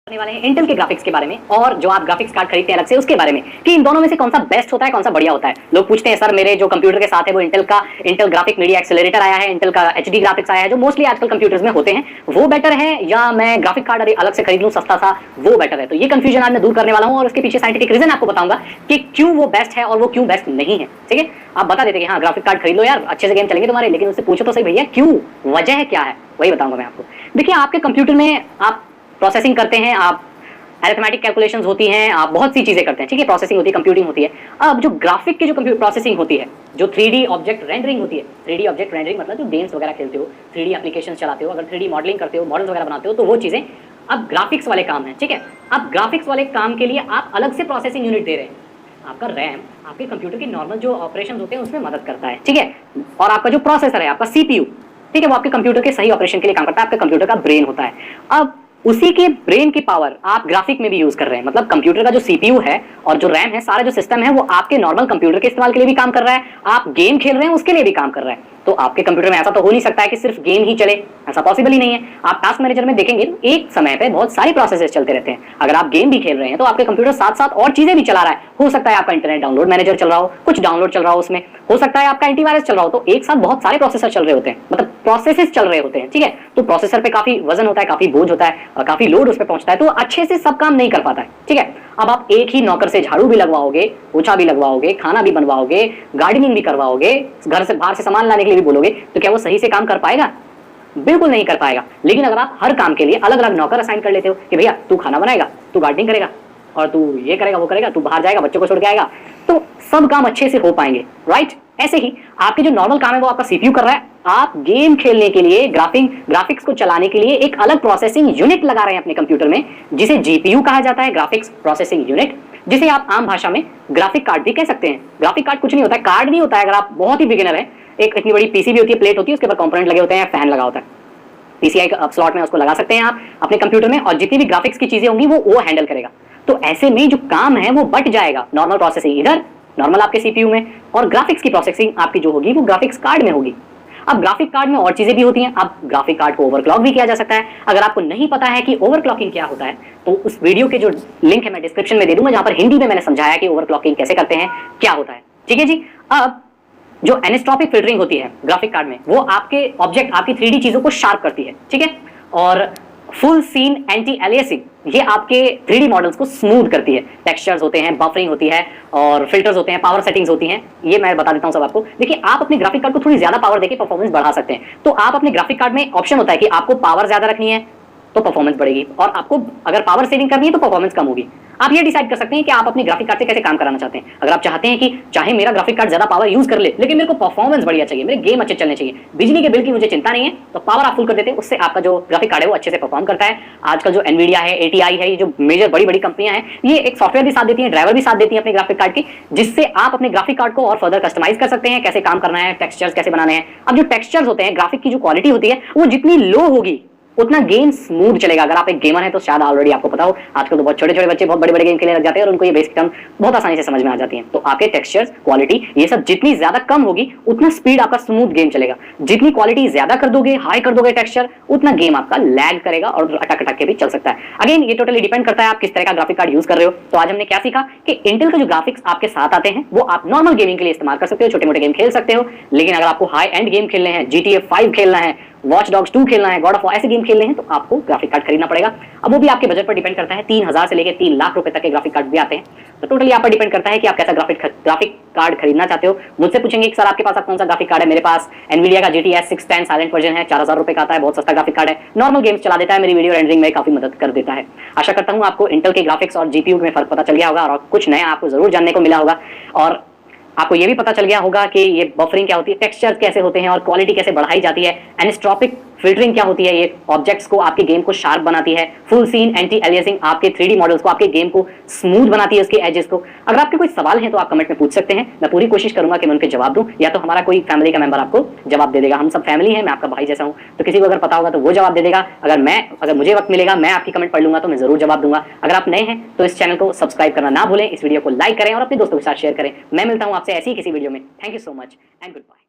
करने वाले हैं इंटेल के ग्राफिक्स के बारे में और जो आप ग्राफिक्स कार्ड खरीदते हैं अलग से उसके बारे में कि इन दोनों में से कौन सा बेस्ट होता है, कौन सा बढ़िया होता है। लोग पूछते हैं सर मेरे जो कंप्यूटर के साथ है वो इंटेल ग्राफिक मीडिया एक्सेलरेटर आया है, इंटेल का एचडी ग्राफिक्स आया है जो मोस्टली आजकल कंप्यूटर्स में होते हैं, वो बेटर है या मैं ग्राफिक कार्ड अलग से खरीद लूं सस्ता सा वो बेटर है। तो ये कंफ्यूजन आज मैं दूर करने वाला हूं और उसके पीछे साइंटिफिक रीजन आपको बताऊंगा कि क्यों वो बेस्ट है और वो क्यों बेस्ट नहीं है। ठीक है, आप बता देते कि हाँ ग्राफिक कार्ड खरीद लो यार अच्छे से गेम चलेंगे तुम्हारे, लेकिन उससे पूछो तो सही भैया क्यों, वजह क्या है, वही बताऊंगा मैं आपको। देखिए आपके कंप्यूटर में आप प्रोसेसिंग करते हैं, आप अरिथमेटिक कैलकुलेशंस होती हैं, आप बहुत सी चीजें करते हैं, ठीक है, प्रोसेसिंग होती है, कंप्यूटिंग होती है। अब जो ग्राफिक की जो कंप्यूटर प्रोसेसिंग होती है, जो 3D ऑब्जेक्ट रेंडरिंग होती है, 3D ऑब्जेक्ट रेंडरिंग मतलब जो गेम्स वगैरह खेलते हो, 3D एप्लीकेशंस चलाते हो, अगर 3D मॉडलिंग करते हो, मॉडल्स वगैरह बनाते हो, तो वो चीजें अब ग्राफिक्स वाले काम है। ठीक है, अब ग्राफिक्स वाले काम के लिए आप अलग से प्रोसेसिंग यूनिट दे रहे हैं। आपका रैम आपके कंप्यूटर के नॉर्मल जो ऑपरेशन होते हैं उसमें मदद करता है, ठीक है, और आपका जो प्रोसेसर है, आपका CPU, ठीक है, वो आपके कंप्यूटर के सही ऑपरेशन के लिए काम करता है, आपके कंप्यूटर का ब्रेन होता है। अब उसी के ब्रेन की पावर आप ग्राफिक में भी यूज कर रहे हैं, मतलब कंप्यूटर का जो CPU है और जो रैम है, सारा जो सिस्टम है वो आपके नॉर्मल कंप्यूटर के इस्तेमाल के लिए भी काम कर रहा है, आप गेम खेल रहे हैं उसके लिए भी काम कर रहा है। तो आपके कंप्यूटर में ऐसा तो हो नहीं सकता है कि सिर्फ गेम ही चले, ऐसा पॉसिबल ही नहीं है। आप टास्क मैनेजर में देखेंगे एक समय पे बहुत सारी प्रोसेसेस चलते रहते हैं। अगर आप गेम भी खेल रहे हैं तो आपके कंप्यूटर साथ साथ और चीजें भी चला रहा है। हो सकता है आपका इंटरनेट डाउनलोड मैनेजर चल रहा हो, कुछ डाउनलोड चल रहा हो उसमें, हो सकता है आपका एंटीवायरस चल रहा हो। तो एक साथ बहुत सारे प्रोसेसर चल रहे होते हैं, मतलब प्रोसेसेस चल रहे होते हैं, ठीक है। तो प्रोसेसर पे काफी वजन होता है, काफी बोझ होता है, काफी लोड उस पर पहुंचता है, तो अच्छे से सब काम नहीं कर पाता है, ठीक है। अब आप एक ही नौकर से झाड़ू भी लगवाओगे, पोछा भी लगवाओगे, खाना भी बनवाओगे, गार्डनिंग भी करवाओगे, घर से बाहर से सामान लाने के लिए भी बोलोगे, तो क्या वो सही से काम कर पाएगा? बिल्कुल नहीं कर पाएगा। लेकिन अगर आप हर काम के लिए अलग अलग नौकर असाइन कर लेते हो कि भैया तू खाना बनाएगा, तू गार्डनिंग करेगा, और तू ये करेगा वो करेगा, तू बाहर जाएगा बच्चों को छोड़ के आएगा, तो सब काम अच्छे से हो पाएंगे, राइट। ऐसे ही आपके जो नॉर्मल काम है वो आपका CPU कर रहा है, आप गेम खेलने के लिए, ग्राफिक्स को चलाने के लिए एक अलग प्रोसेसिंग यूनिट लगा रहे हैं अपने कंप्यूटर में, जिसे GPU कहा जाता है, ग्राफिक्स प्रोसेसिंग यूनिट, जिसे आप आम भाषा में ग्राफिक कार्ड भी कह सकते हैं। ग्राफिक कार्ड कुछ नहीं होता है, कार्ड नहीं होता है। अगर आप बहुत ही बिगिनर है, एक इतनी बड़ी PCB होती है, प्लेट होती है, उसके ऊपर कंपोनेंट लगे होते हैं, फैन लगा होता है, PCI स्लॉट में उसको लगा सकते हैं आप अपने कंप्यूटर में, और जितनी भी ग्राफिक्स की चीजें होंगी वो हैंडल करेगा। तो ऐसे में जो काम है वो बट जाएगा, नॉर्मल प्रोसेसिंग इधर, नॉर्मल आपके CPU में, और ग्राफिक्स की प्रोसेसिंग आपकी जो होगी वो ग्राफिक्स कार्ड में होगी। अब ग्राफिक कार्ड में और चीजें भी होती हैं। अब ग्राफिक कार्ड को ओवरक्लॉक भी किया जा सकता है। अगर आपको नहीं पता है कि ओवरक्लॉकिंग क्या होता है तो उस वीडियो के जो लिंक है मैं डिस्क्रिप्शन में दे दूंगा, जहां पर हिंदी में मैंने समझाया कि ओवरक्लॉकिंग कैसे करते हैं, क्या होता है, ठीक है जी। अब जो एनिस्ट्रोपिक फिल्टरिंग होती है ग्राफिक कार्ड में, वो आपके ऑब्जेक्ट, आपकी 3D चीजों को शार्प करती है, ठीक है, और फुल सीन एंटी एलियासिंग ये आपके 3D मॉडल्स को स्मूथ करती है। टेक्सचर्स होते हैं, बफरिंग होती है, और फिल्टर्स होते हैं, पावर सेटिंग्स होती हैं, ये मैं बता देता हूं सब आपको। देखिए आप अपने ग्राफिक कार्ड को थोड़ी ज्यादा पावर देके परफॉर्मेंस बढ़ा सकते हैं। तो आप अपने ग्राफिक कार्ड में ऑप्शन होता है कि आपको पावर ज्यादा रखनी है तो परफॉर्मेंस बढ़ेगी, और आपको अगर पावर सेविंग करनी है तो परफॉर्मेंस कम होगी। आप ये डिसाइड कर सकते हैं कि आप अपने ग्राफिक कार्ड से कैसे काम कराना चाहते हैं। अगर आप चाहते हैं कि चाहे मेरा ग्राफिक कार्ड ज्यादा पावर यूज कर ले लेकिन मेरे को परफॉर्मेंस बढ़िया चाहिए, मेरे गेम अच्छे चलने चाहिए, बिजली के बिल की मुझे चिंता नहीं है, तो पावर आप फुल कर देते हैं, उससे आपका जो ग्राफिक कार्ड है वो अच्छे से परफॉर्म करता है। आजकल जो NVIDA है, ATI है, ये जो मेजर बड़ी बड़ी कंपनियां हैं, ये एक सॉफ्टवेयर भी साथ देती है, ड्राइवर भी साथ देती है अपने ग्राफिक कार्ड की, जिससे आप अपने ग्राफिक कार्ड को और फर्दर कस्टमाइज कर सकते हैं, कैसे काम करना है, टेक्सचर्स कैसे बनाने हैं। अब जो टेक्सचर्स होते हैं, ग्राफिक की जो क्वालिटी होती है वो जितनी लो होगी उतना गेम स्मूथ चलेगा। अगर आप एक गेमर हैं तो शायद ऑलरेडी आपको पता हो, आजकल तो बहुत छोटे छोटे बच्चे बहुत बड़े बड़े गेम खेलने लग जाते हैं और उनको ये बेसिक टर्म बहुत आसानी से समझ में आ जाती हैं। तो आपके टेक्सचर्स, क्वालिटी, ये सब जितनी ज्यादा कम होगी उतना स्पीड आपका स्मूथ गेम चलेगा। जितनी क्वालिटी ज्यादा कर दोगे, हाई कर दोगे टेक्सचर, उतना गेम आपका लैग करेगा और अटक अटक के भी चल सकता है। अगेन ये टोटली डिपेंड करता है आप किस तरह का ग्राफिक कार्ड यूज कर रहे हो। तो आज हमने क्या सीखा कि इंटेल के जो ग्राफिक्स आपके साथ आते हैं वो आप नॉर्मल गेमिंग के लिए इस्तेमाल कर सकते हो, छोटे मोटे गेम खेल सकते हो। लेकिन अगर आपको हाई एंड गेम खेलने हैं, GTA 5 खेलना है, वॉच डॉग्स 2 खेलना है, गॉड ऑफ वॉर, ऐसे गेम खेलने हैं, तो आपको ग्राफिक कार्ड खरीदना पड़ेगा। अब वो भी आपके बजट पर डिपेंड करता है, 3000 से लेकर 3 लाख रुपए तक के ग्राफिक कार्ड भी आते हैं। तो टोटली आप पर डिपेंड करता है कि आप कैसा ग्राफिक कार्ड खरीदना चाहते हो। मुझसे पूछेंगे कि सर आपके पास कौन सा ग्राफिक कार्ड है? मेरे पास NVIDIA का GTX 610 साइलेंट वर्जन है, 4000 रुपए का आता है, बहुत सस्ता ग्राफिक कार्ड है, नॉर्मल गेम्स चला देता है, मेरी वीडियो रेंडरिंग में काफी मदद कर देता है। आशा करता हूं आपको इंटेल के ग्राफिक्स और GPU में फर्क पता चल गया होगा और कुछ नया आपको जरूर जानने को मिला होगा, और आपको ये भी पता चल गया होगा कि ये बफरिंग क्या होती है, टेक्सचर कैसे होते हैं और क्वालिटी कैसे बढ़ाई जाती है, एनिस्ट्रोपिक फिल्टरिंग क्या होती है, ये ऑब्जेक्ट्स को, आपके गेम को शार्प बनाती है, फुल सीन एंटी एलियासिंग आपके 3D मॉडल्स को, आपके गेम को स्मूथ बनाती है, उसके एजेस को। अगर आपके कोई सवाल हैं तो आप कमेंट में पूछ सकते हैं, मैं पूरी कोशिश करूंगा कि मैं उनके जवाब दूं, या तो हमारा कोई फैमिली का मेंबर आपको जवाब दे देगा। हम सब फैमिली है, मैं आपका भाई जैसा हूं, तो किसी को अगर पता होगा तो वो जवाब दे देगा। अगर मुझे वक्त मिलेगा, मैं आपकी कमेंट पढ़ लूंगा तो मैं जरूर जवाब दूंगा। अगर आप नए हैं तो इस चैनल को सब्सक्राइब करना ना भूलें, इस वीडियो को लाइक करें और अपने दोस्तों के साथ शेयर करें। मैं मिलता हूं आपसे ऐसी किसी वीडियो में। Thank you so much and good bye.